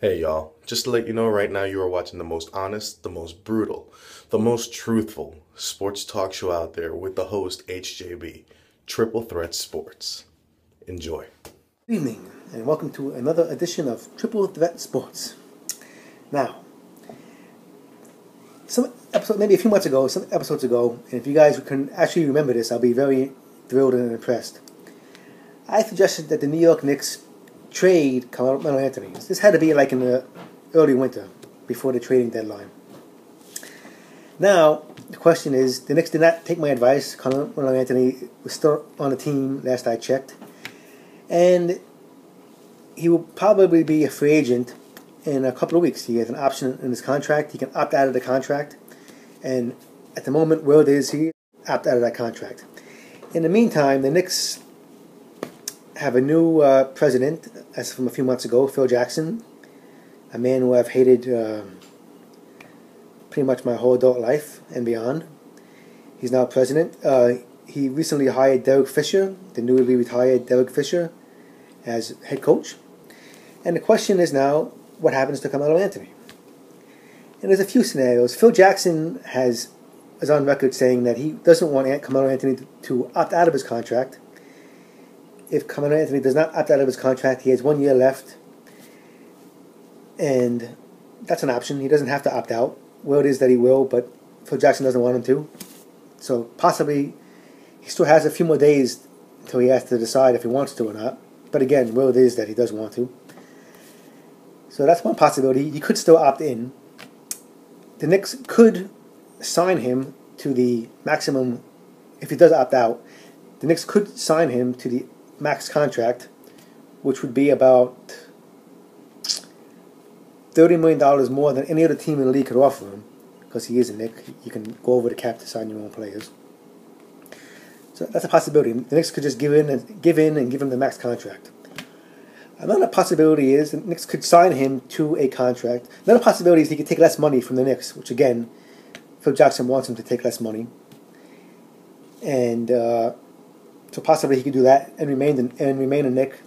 Hey y'all, just to let you know right now you are watching the most honest, the most brutal, the most truthful sports talk show out there with the host HJB, Triple Threat Sports. Enjoy. Good evening, and welcome to another edition of Triple Threat Sports. Now, maybe a few months ago, some episodes ago, and if you guys can actually remember this, I'll be very thrilled and impressed. I suggested that the New York Knicks trade Carmelo Anthony. This had to be like in the early winter, before the trading deadline. Now, the question is, the Knicks did not take my advice. Carmelo Anthony was still on the team last I checked. And he will probably be a free agent in a couple of weeks. He has an option in his contract. He can opt out of the contract. And at the moment, word is he opt out of that contract. In the meantime, the Knicks have a new president, as from a few months ago, Phil Jackson, a man who I've hated pretty much my whole adult life and beyond. He's now president. He recently hired Derek Fisher, the newly retired Derek Fisher, as head coach. And the question is now, what happens to Carmelo Anthony? And there's a few scenarios. Phil Jackson is on record saying that he doesn't want Carmelo Anthony to opt out of his contract. If Carmelo Anthony does not opt out of his contract, he has 1 year left. And that's an option. He doesn't have to opt out. Word is that he will, but Phil Jackson doesn't want him to. So possibly he still has a few more days until he has to decide if he wants to or not. But again, word is that he does want to. So that's one possibility. He could still opt in. The Knicks could sign him to the maximum. If he does opt out, the Knicks could sign him to the max contract, which would be about $30 million more than any other team in the league could offer him, because he is a Knick. You can go over the cap to sign your own players. So that's a possibility. The Knicks could just give in and give him the max contract. Another possibility is the Knicks could sign him to a contract. Another possibility is he could take less money from the Knicks, which again, Phil Jackson wants him to take less money. And so possibly he could do that and remain a Knick.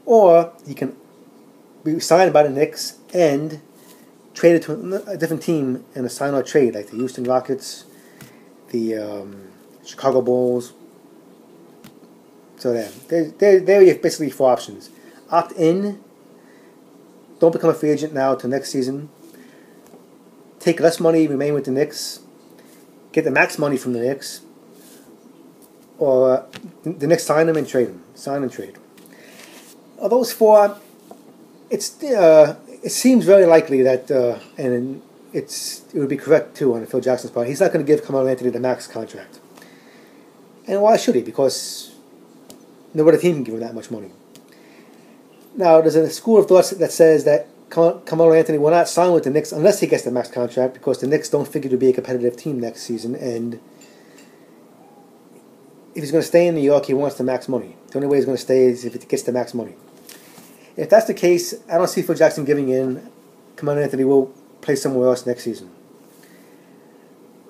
Or he can be signed by the Knicks and traded to a different team in a sign or trade, like the Houston Rockets, the Chicago Bulls. So there you have basically four options. Opt in, don't become a free agent now till next season. Take less money, remain with the Knicks. Get the max money from the Knicks. Or the Knicks sign him and trade him. Sign and trade. Of those four, it seems very likely that, and it would be correct too on Phil Jackson's part, he's not going to give Carmelo Anthony the max contract. And why should he? Because no other team can give him that much money. Now, there's a school of thought that says that Carmelo Anthony will not sign with the Knicks unless he gets the max contract, because the Knicks don't figure to be a competitive team next season, and if he's going to stay in New York, he wants the max money. The only way he's going to stay is if he gets the max money. If that's the case, I don't see Phil Jackson giving in. Carmelo Anthony will play somewhere else next season.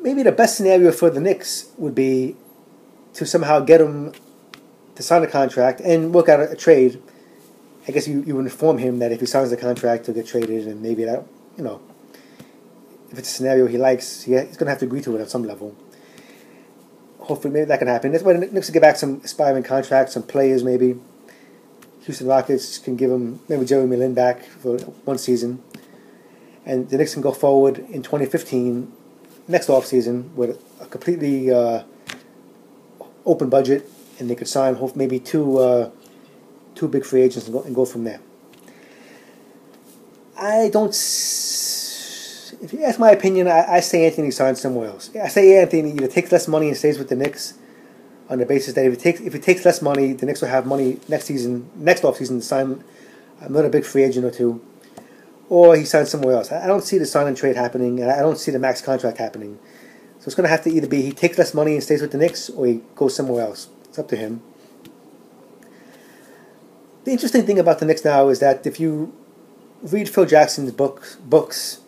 Maybe the best scenario for the Knicks would be to somehow get him to sign a contract and work out a trade. I guess you would inform him that if he signs the contract, he'll get traded, and maybe that, if it's a scenario he likes, he's going to have to agree to it at some level. Hopefully, maybe that can happen. That's why the Knicks will get back some aspiring contracts, some players maybe. Houston Rockets can give him maybe Jeremy Lin back for one season. And the Knicks can go forward in 2015, next offseason, with a completely open budget, and they could sign maybe two big free agents and go from there. If you ask my opinion, I say Anthony signs somewhere else. I say Anthony either takes less money and stays with the Knicks on the basis that if he takes less money, the Knicks will have money next offseason to sign another big free agent or two, or he signs somewhere else. I don't see the sign and trade happening, and I don't see the max contract happening. So it's going to have to either be he takes less money and stays with the Knicks, or he goes somewhere else. It's up to him. The interesting thing about the Knicks now is that if you read Phil Jackson's books,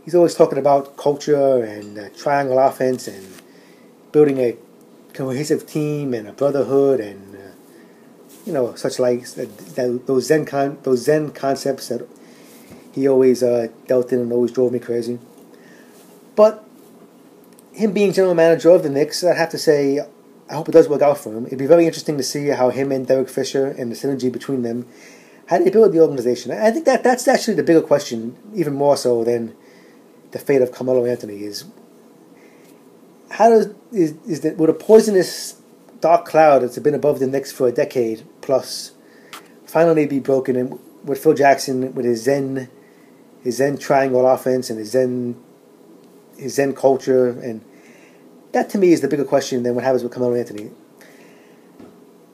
he's always talking about culture and triangle offense and building a cohesive team and a brotherhood and such like those Zen concepts that He always dealt in and always drove me crazy. But him being general manager of the Knicks, I'd have to say, I hope it does work out for him. It'd be very interesting to see how him and Derek Fisher and the synergy between them, how they build the organization. I think that's actually the bigger question, even more so than the fate of Carmelo Anthony. Is how will a poisonous dark cloud that's been above the Knicks for a decade plus finally be broken, and with Phil Jackson with his Zen triangle offense and his Zen culture, and that to me is the bigger question than what happens with Carmelo Anthony.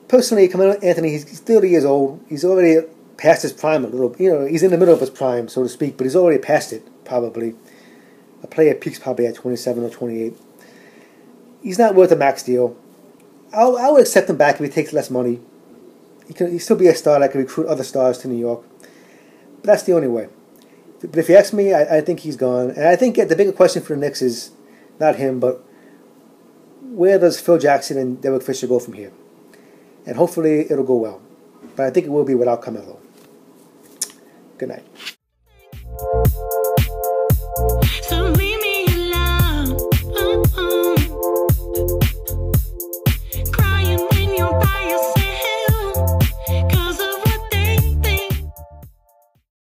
Personally, Carmelo Anthony, he's 30 years old. He's already past his prime a little. He's in the middle of his prime, so to speak, but he's already past it, probably. A player peaks probably at 27 or 28. He's not worth a max deal. I would accept him back if he takes less money. He'd still be a star that can recruit other stars to New York. But that's the only way. But if you ask me, I think he's gone. And I think the bigger question for the Knicks is not him, but where does Phil Jackson and Derek Fisher go from here? And hopefully it'll go well. But I think it will be without Carmelo. Good night.